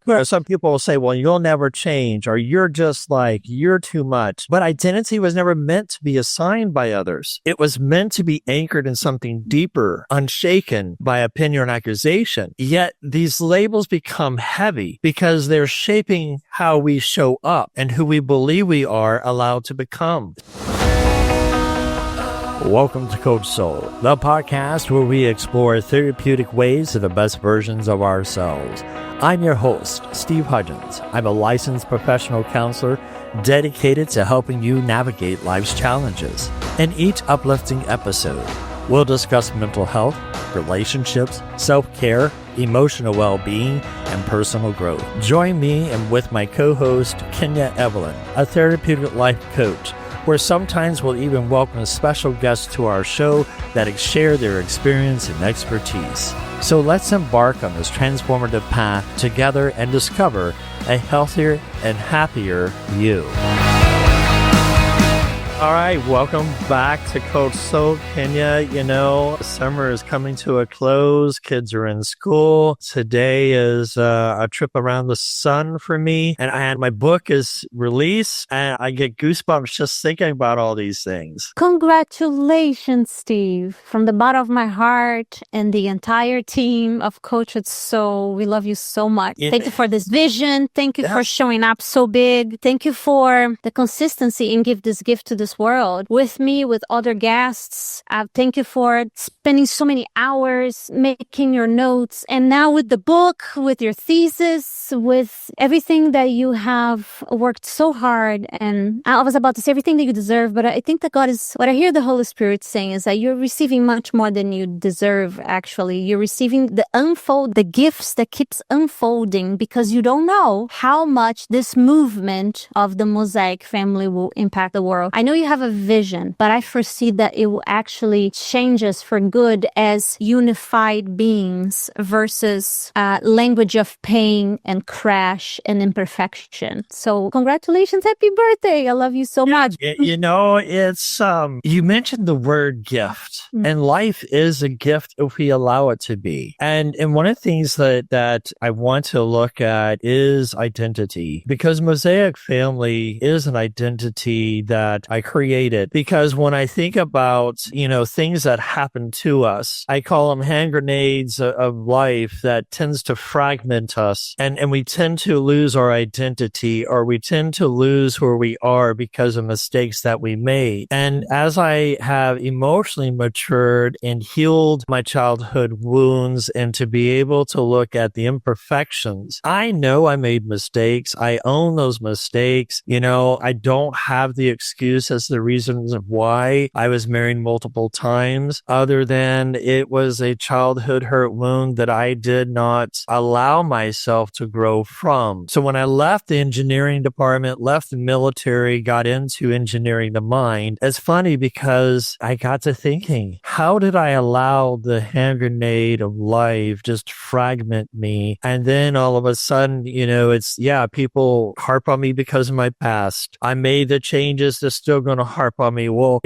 Some people will say, well, you'll never change, or you're too much. But identity was never meant to be assigned by others. It was meant to be anchored in something deeper, unshaken by opinion and accusation. Yet these labels become heavy because they're shaping how we show up and who we believe we are allowed to become. Welcome to Coach Soul, the podcast where we explore therapeutic ways to the best versions of ourselves. I'm your host, Steve Hudgins. I'm a licensed professional counselor dedicated to helping you navigate life's challenges. In each uplifting episode, we'll discuss mental health, relationships, self-care, emotional well-being, and personal growth. Join me and with my co-host, Kenya Evelyn, a therapeutic life coach, where sometimes we'll even welcome special guests to our show that share their experience and expertise. So let's embark on this transformative path together and discover a healthier and happier you. All right, welcome back to Coach Soul, Kenya. You know, summer is coming to a close. Kids are in school. Today is a trip around the sun for me. And my book is released, and I get goosebumps just thinking about all these things. Congratulations, Steve. From the bottom of my heart and the entire team of Coach Soul, we love you so much. Thank you for this vision. Thank you for showing up so big. Thank you for the consistency in give this gift to this world with me, with other guests. Thank you for spending so many hours making your notes, and now with the book, with your thesis, with everything that you have worked so hard. And I was about to say everything that you deserve, but I think that God is, what I hear the Holy Spirit saying is that you're receiving much more than you deserve. Actually, you're receiving the gifts that keeps unfolding, because you don't know how much this movement of the Mosaic family will impact the world. I know you have a vision, but I foresee that it will actually change us for good as unified beings versus language of pain and crash and imperfection. So congratulations, happy birthday. I love you so much. You know, it's, you mentioned the word gift, and life is a gift if we allow it to be. And one of the things that I want to look at is identity, because Mosaic family is an identity that I created. Because when I think about, things that happen to us, I call them hand grenades of life that tends to fragment us. And we tend to lose our identity, or we tend to lose who we are because of mistakes that we made. And as I have emotionally matured and healed my childhood wounds, and to be able to look at the imperfections, I know I made mistakes. I own those mistakes. I don't have the excuse as the reasons of why I was married multiple times, other than it was a childhood hurt wound that I did not allow myself to grow from. So when I left the engineering department, left the military, got into engineering the mind, it's funny because I got to thinking, how did I allow the hand grenade of life just fragment me? And then all of a sudden, people harp on me because of my past. I made the changes, they're still going to harp on me. Well,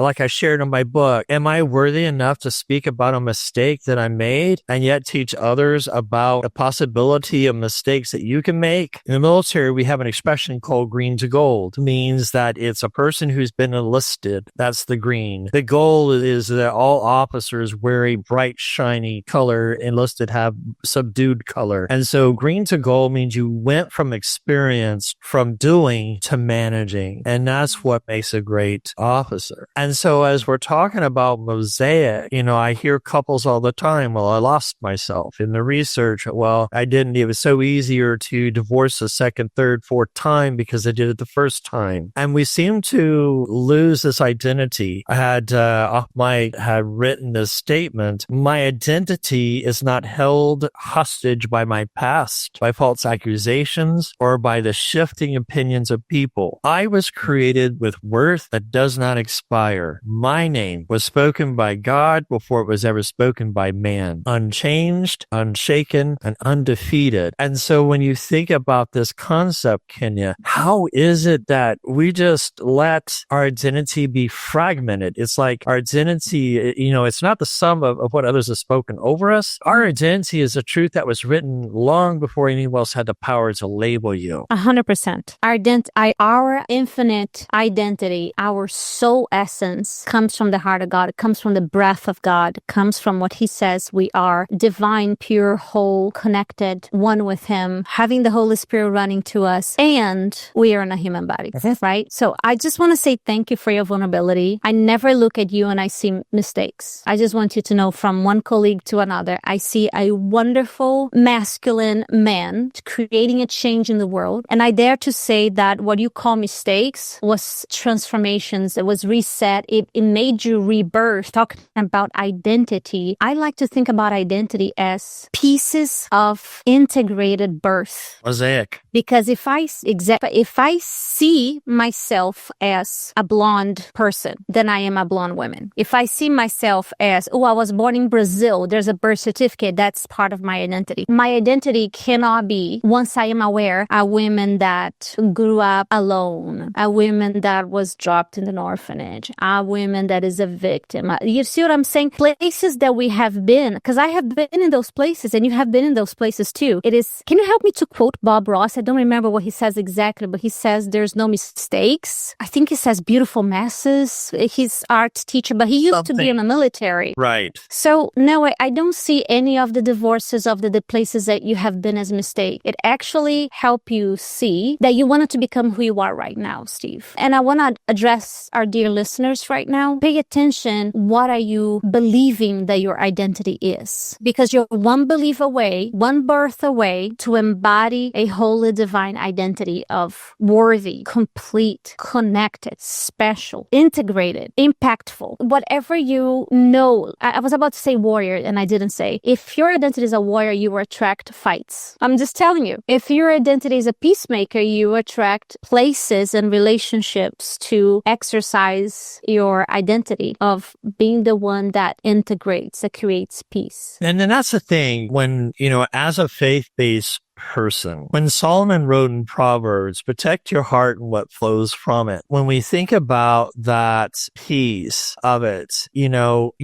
like I shared in my book, am I worthy enough to speak about a mistake that I made and yet teach others about the possibility of mistakes that you can make? In the military, we have an expression called green to gold. It means that it's a person who's been enlisted. That's the green. The gold is that all officers wear a bright, shiny color. Enlisted have subdued color. And so green to gold means you went from experience, from doing to managing. And that's what makes a great officer. And so as we're talking about Mosaic, I hear couples all the time, well, I lost myself in the research. Well, I didn't. It was so easier to divorce the second, third, fourth time because I did it the first time. And we seem to lose this identity. I had written this statement, my identity is not held hostage by my past, by false accusations, or by the shifting opinions of people. I was created with worth that does not expire. My name was spoken by God before it was ever spoken by man. Unchanged, unshaken, and undefeated. And so when you think about this concept, Kenya, how is it that we just let our identity be fragmented? It's like our identity, it's not the sum of what others have spoken over us. Our identity is a truth that was written long before anyone else had the power to label you. 100%. Our infinite identity, our soul essence comes from the heart of God. It comes from the breath of God. It comes from what He says we are: divine, pure, whole, connected, one with Him, having the Holy Spirit running to us, and we are in a human body, right? So I just want to say thank you for your vulnerability. I never look at you and I see mistakes. I just want you to know, from one colleague to another, I see a wonderful masculine man creating a change in the world. And I dare to say that what you call mistakes was transformations. It was reset. It made you rebirth. Talking about identity, I like to think about identity as pieces of integrated birth. Mosaic. Because if I see myself as a blonde person, then I am a blonde woman. If I see myself as, I was born in Brazil, there's a birth certificate, that's part of my identity. My identity cannot be, once I am aware, a woman that grew up alone, a woman that was dropped in an orphanage, a woman that is a victim. You see what I'm saying? Places that we have been, because I have been in those places and you have been in those places too. Can you help me to quote Bob Ross? I don't remember what he says exactly, but he says there's no mistakes. I think he says beautiful masses. He's art teacher, but he used to be in the military. Right. So no, I don't see any of the divorces of the places that you have been as mistake. It actually helped you see that you wanted to become who you are right now, Steve. And I want to address our dear listeners right now. Pay attention. What are you believing that your identity is? Because you're one belief away, one birth away to embody a holy divine identity of worthy, complete, connected, special, integrated, impactful. Whatever you know, I was about to say warrior and I didn't say. If your identity is a warrior, you attract fights. I'm just telling you. If your identity is a peacemaker, you attract places and relationships to exercise your identity of being the one that integrates, that creates peace. And then that's the thing when, as a faith-based person. When Solomon wrote in Proverbs, protect your heart and what flows from it. When we think about that piece of it,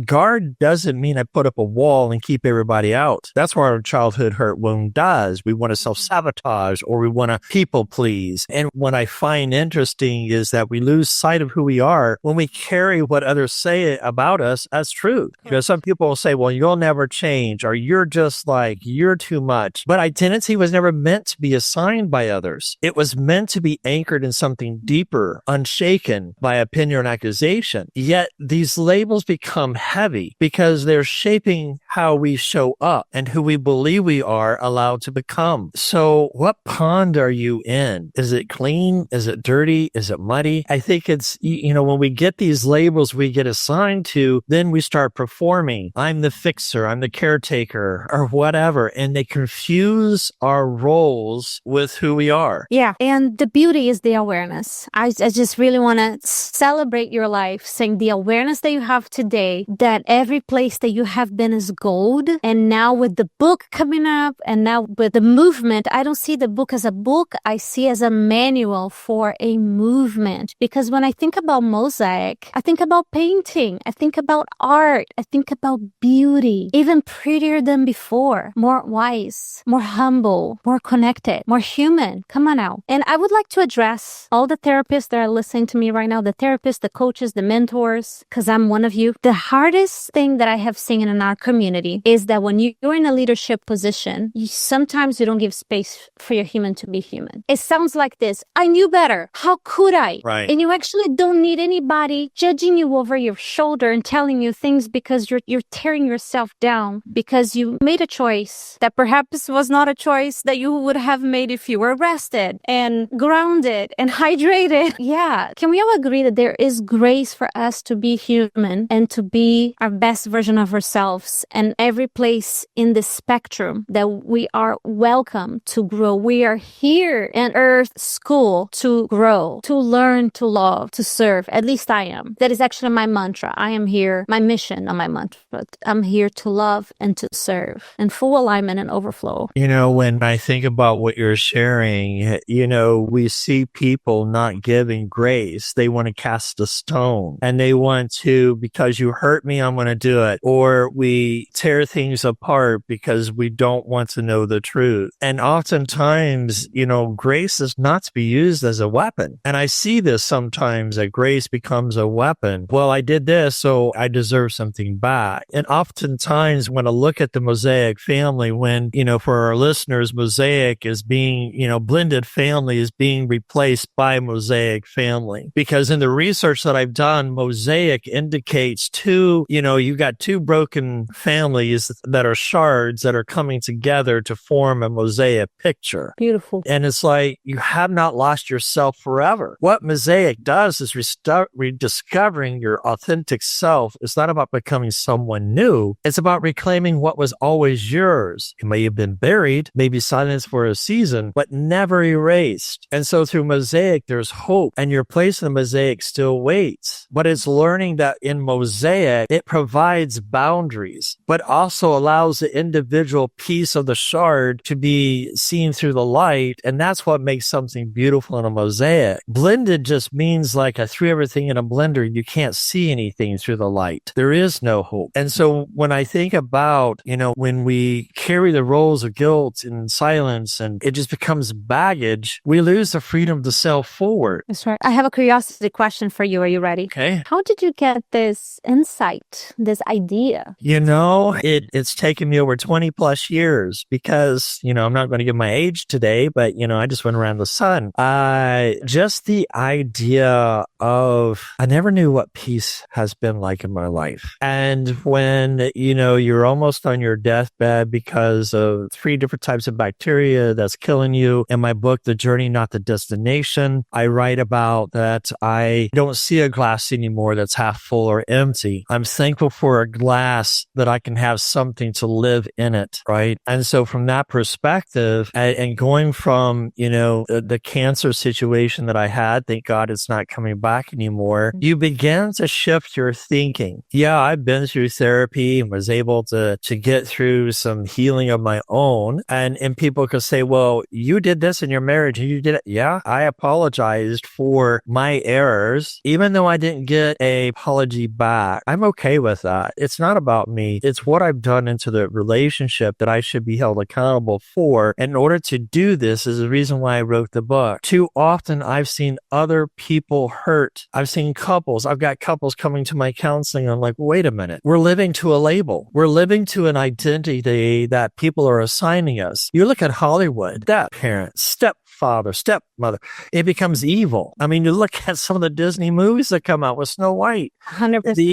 guard doesn't mean I put up a wall and keep everybody out. That's what our childhood hurt wound does. We want to self-sabotage or we want to people please. And what I find interesting is that we lose sight of who we are when we carry what others say about us as truth. Because some people will say, well, you'll never change, or you're just like, you're too much. But identity was never meant to be assigned by others. It was meant to be anchored in something deeper, unshaken by opinion or accusation. Yet these labels become heavy because they're shaping how we show up and who we believe we are allowed to become. So what pond are you in? Is it clean? Is it dirty? Is it muddy? I think it's, when we get these labels we get assigned to, then we start performing. I'm the fixer, I'm the caretaker, or whatever. And they confuse our roles with who we are. Yeah. And the beauty is the awareness. I just really want to celebrate your life, saying the awareness that you have today, that every place that you have been is gold. And now with the book coming up and now with the movement, I don't see the book as a book. I see as a manual for a movement. Because when I think about Mosaic, I think about painting. I think about art. I think about beauty, even prettier than before, more wise, more humble, more connected, more human. Come on now. And I would like to address all the therapists that are listening to me right now, the therapists, the coaches, the mentors, because I'm one of you. The hardest thing that I have seen in our community is that when you're in a leadership position, sometimes you don't give space for your human to be human. It sounds like this: I knew better. How could I? Right. And you actually don't need anybody judging you over your shoulder and telling you things because you're tearing yourself down because you made a choice that perhaps was not a choice choice that you would have made if you were rested and grounded and hydrated. Yeah. Can we all agree that there is grace for us to be human and to be our best version of ourselves, and every place in the spectrum that we are welcome to grow? We are here in Earth School to grow, to learn, to love, to serve. At least I am. That is actually my mantra. I am here, my mission, not my mantra, but I'm here to love and to serve in full alignment and overflow. When I think about what you're sharing, we see people not giving grace. They want to cast a stone, and they want to, because you hurt me, I'm going to do it. Or we tear things apart because we don't want to know the truth. And oftentimes, grace is not to be used as a weapon. And I see this sometimes, that grace becomes a weapon. Well, I did this, so I deserve something back. And oftentimes when I look at the Mosaic family, when, for our listeners, Mosaic is being, blended family is being replaced by Mosaic family. Because in the research that I've done, Mosaic indicates you got two broken families that are shards that are coming together to form a mosaic picture. Beautiful. And it's like, you have not lost yourself forever. What Mosaic does is rediscovering your authentic self. It's not about becoming someone new. It's about reclaiming what was always yours. It may have been buried, maybe silenced for a season, but never erased. And so through Mosaic, there's hope, and your place in the Mosaic still waits. But it's learning that in Mosaic, it provides boundaries, but also allows the individual piece of the shard to be seen through the light. And that's what makes something beautiful in a mosaic. Blended just means like I threw everything in a blender. You can't see anything through the light. There is no hope. And so when I think about, when we carry the roles of guilt and silence and it just becomes baggage, we lose the freedom to sail forward. That's right. I have a curiosity question for you. Are you ready? Okay. How did you get this insight, this idea? It's taken me over 20 plus years because, I'm not going to give my age today, but, I just went around the sun. Just the idea of, I never knew what peace has been like in my life. And when, you're almost on your deathbed because of 3 different types of bacteria that's killing you. In my book, The Journey, Not the Destination, I write about that I don't see a glass anymore that's half full or empty. I'm thankful for a glass that I can have something to live in it, right? And so from that perspective, and going from, the cancer situation that I had, thank God it's not coming back anymore, you begin to shift your thinking. Yeah, I've been through therapy and was able to get through some healing of my own. And people could say, well, you did this in your marriage and you did it. Yeah, I apologized for my errors, even though I didn't get an apology back. I'm okay with that. It's not about me. It's what I've done into the relationship that I should be held accountable for. In order to do this is the reason why I wrote the book. Too often I've seen other people hurt. I've seen couples. I've got couples coming to my counseling. I'm like, wait a minute. We're living to a label. We're living to an identity that people are assigning us. You look at Hollywood, step parent, stepfather, stepmother, it becomes evil. I mean, you look at some of the Disney movies that come out with Snow White, 100%. the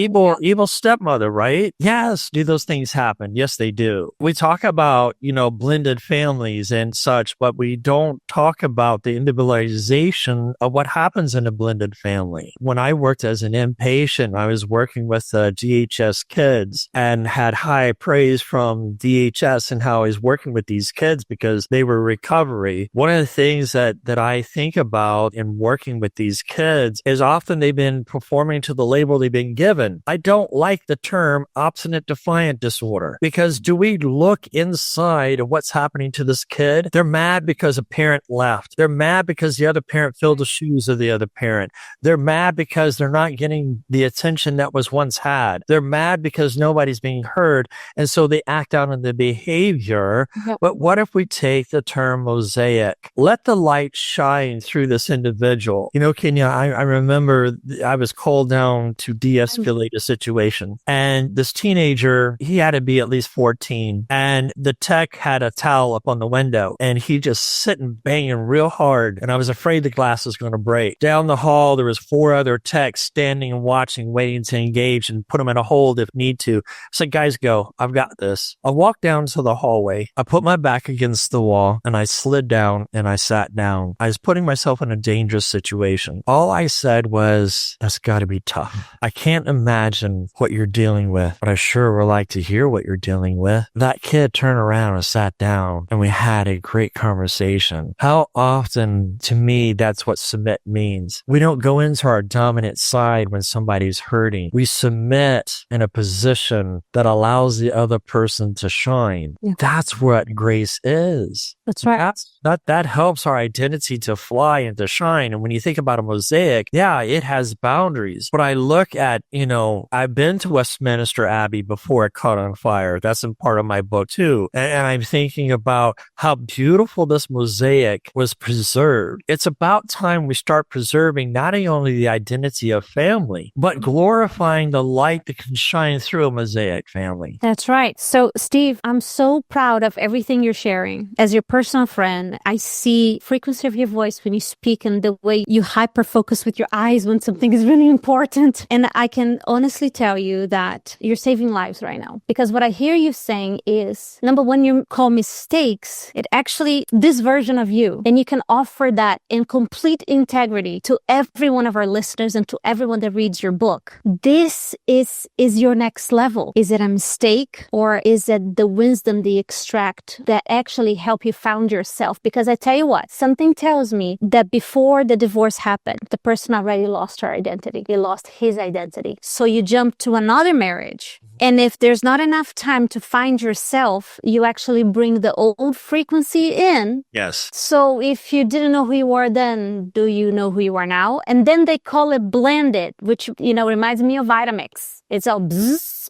evil stepmother, right? Yes. Do those things happen? Yes, they do. We talk about, blended families and such, but we don't talk about the individualization of what happens in a blended family. When I worked as an inpatient, I was working with DHS kids and had high praise from DHS and how I was working with these kids because they were recovery. One of the things that I think about in working with these kids is often they've been performing to the label they've been given. I don't like the term obstinate defiant disorder because do we look inside of what's happening to this kid? They're mad because a parent left. They're mad because the other parent filled the shoes of the other parent. They're mad because they're not getting the attention that was once had. They're mad because nobody's being heard. And so they act out on the behavior. Yep. But what if we take the term mosaic? Let the light shine through this individual. Kenya, I remember I was called down to de-escalate a situation. And this teenager, he had to be at least 14. And the tech had a towel up on the window. And he just sitting banging real hard. And I was afraid the glass was going to break. Down the hall, there was 4 other techs standing and watching, waiting to engage and put them in a hold if need to. I said, guys, go. I've got this. I walked down to the hallway. I put my back against the wall and I slid down and I sat down. I was putting myself in a dangerous situation. All I said was, that's got to be tough. I can't imagine what you're dealing with, but I sure would like to hear what you're dealing with. That kid turned around and sat down and we had a great conversation. How often, to me, that's what submit means. We don't go into our dominant side when somebody's hurting. We submit in a position that allows the other person to shine. Yeah. That's what grace is. That's right. That helps our identity to fly and to shine. And when you think about a mosaic, yeah, it has boundaries. But I look at, I've been to Westminster Abbey before it caught on fire. That's in part of my book too. And I'm thinking about how beautiful this mosaic was preserved. It's about time we start preserving not only the identity of family, but glorifying the light that can shine through a mosaic family. That's right. So, Steve, I'm so proud of everything you're sharing. As your personal friend, I see frequency of your voice when you speak and the way you hyper-focus with your eyes when something is really important. And I can honestly tell you that you're saving lives right now. Because what I hear you saying is, number one, you call mistakes. It actually, this version of you, and you can offer that in complete integrity to every one of our listeners and to everyone that reads your book. This is your next level. Is it a mistake or is it the wisdom they extract that actually help you found yourself? Because I tell you what, something tells me that before the divorce happened, the person already lost her identity. He lost his identity. So you jump to another marriage. And if there's not enough time to find yourself, you actually bring the old frequency in. Yes. So if you didn't know who you were then, do you know who you are now? And then they call it blended, which, reminds me of Vitamix. It's all bzzz,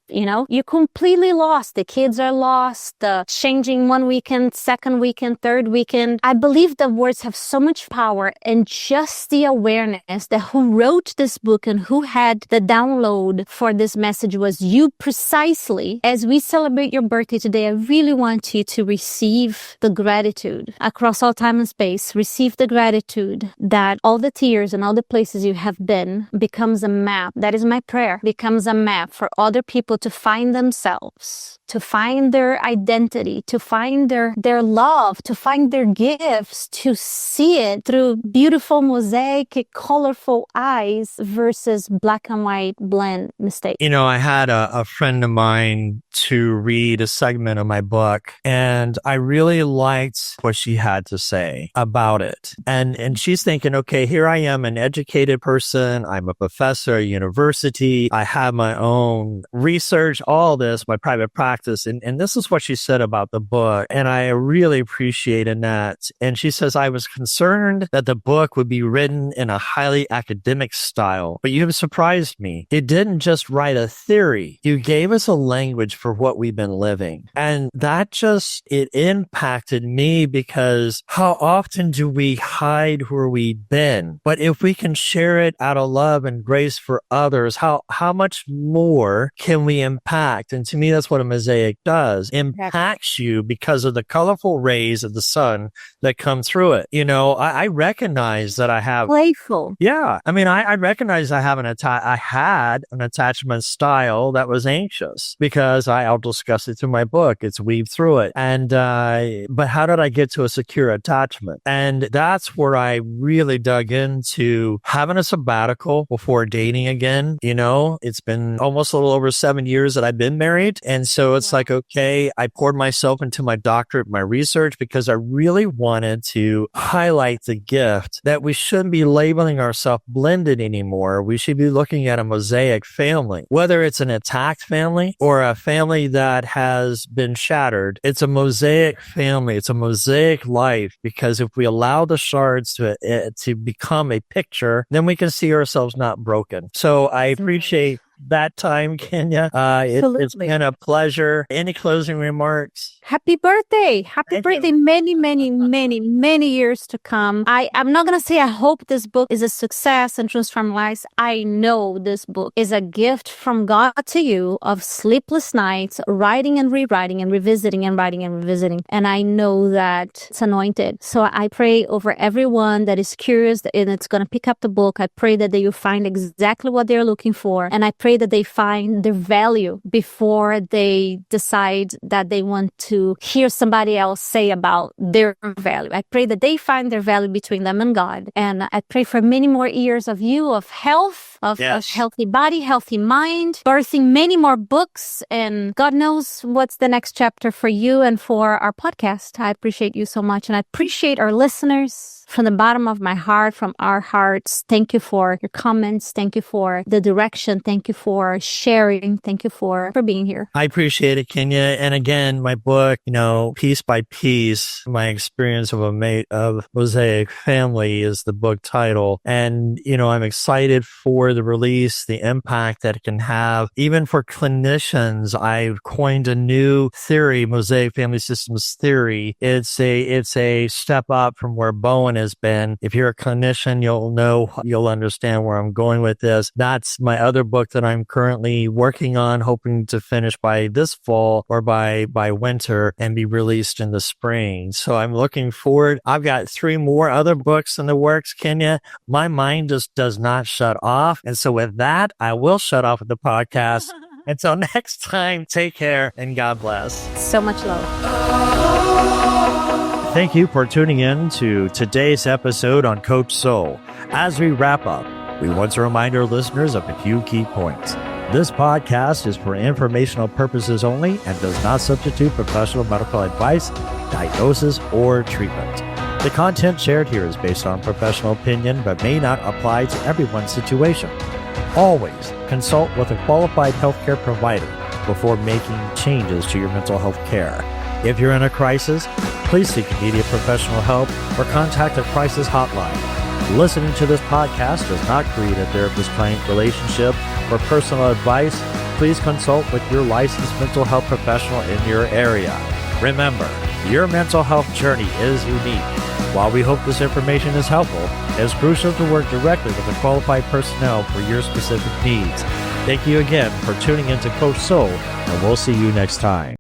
you completely lost. The kids are lost, the changing one weekend, second weekend, third weekend. I believe the words have so much power, and just the awareness that who wrote this book and who had the download for this message was you precisely. As we celebrate your birthday today, I really want you to receive the gratitude across all time and space. Receive the gratitude that all the tears and all the places you have been becomes a map. That is my prayer. Becomes a map for other people to find themselves, to find their identity, to find their love, to find their gifts, to see it through beautiful mosaic, colorful eyes versus black and white blend mistake. I had a friend of mine to read a segment of my book, and I really liked what she had to say about it. And she's thinking, okay, here I am, an educated person. I'm a professor at university. I have my own research, all this, my private practice. And this is what she said about the book. And I really appreciated that. And she says, I was concerned that the book would be written in a highly academic style, but you have surprised me. It didn't just write a theory. You gave us a language for what we've been living. And that it impacted me, because how often do we hide where we've been? But if we can share it out of love and grace for others, how much more can we impact? And to me, that's what a mosaic does. Impacts you because of the colorful rays of the sun that come through it. I recognize that I have playful. Yeah. I recognize I had an attachment style that was anxious, because I'll discuss it through my book. It's weaved through it. And, but how did I get to a secure attachment? And that's where I really dug into having a sabbatical before dating again. It's been almost a little over 7 years that I've been married. And so it's like, okay, I poured myself into my doctorate, my research, because I really wanted to highlight the gift that we shouldn't be labeling ourselves blended anymore. We should be looking at a mosaic family, whether it's an attacked family or a family that has been shattered. It's a mosaic family. It's a mosaic life, because if we allow the shards to become a picture, then we can see ourselves not broken. So I appreciate that time, Kenya. It's been a pleasure. Any closing remarks? Happy birthday. Happy birthday. Many, many, many, many years to come. I'm not going to say I hope this book is a success and transform lives. I know this book is a gift from God to you of sleepless nights, writing and rewriting and revisiting and writing and revisiting. And I know that it's anointed. So I pray over everyone that is curious and it's going to pick up the book. I pray that they will find exactly what they're looking for. And I pray that they find their value before they decide that they want to hear somebody else say about their value. I pray that they find their value between them and God. And I pray for many more years of you, of health, of a healthy body, healthy mind, birthing many more books. And God knows what's the next chapter for you and for our podcast. I appreciate you so much. And I appreciate our listeners from the bottom of my heart, from our hearts. Thank you for your comments. Thank you for the direction. Thank you for sharing. Thank you for being here. I appreciate it, Kenya. And again, my book, Piece by Piece, my experience of Mosaic family is the book title. And, I'm excited for the release, the impact that it can have. Even for clinicians, I've coined a new theory, Mosaic Family Systems theory. It's a step up from where Bowen has been. If you're a clinician, you'll understand where I'm going with this. That's my other book that I'm currently working on, hoping to finish by this fall or by winter and be released in the spring. So I'm looking forward. I've got 3 more other books in the works, Kenya. My mind just does not shut off. And so with that, I will shut off the podcast. Until next time, take care and God bless. So much love. Thank you for tuning in to today's episode on Coach Soul. As we wrap up, we want to remind our listeners of a few key points. This podcast is for informational purposes only and does not substitute professional medical advice, diagnosis, or treatment. The content shared here is based on professional opinion but may not apply to everyone's situation. Always consult with a qualified healthcare provider before making changes to your mental health care. If you're in a crisis, please seek immediate professional help or contact a crisis hotline. Listening to this podcast does not create a therapist-client relationship or personal advice. Please consult with your licensed mental health professional in your area. Remember, your mental health journey is unique. While we hope this information is helpful, it is crucial to work directly with the qualified personnel for your specific needs. Thank you again for tuning into Coach Soul, and we'll see you next time.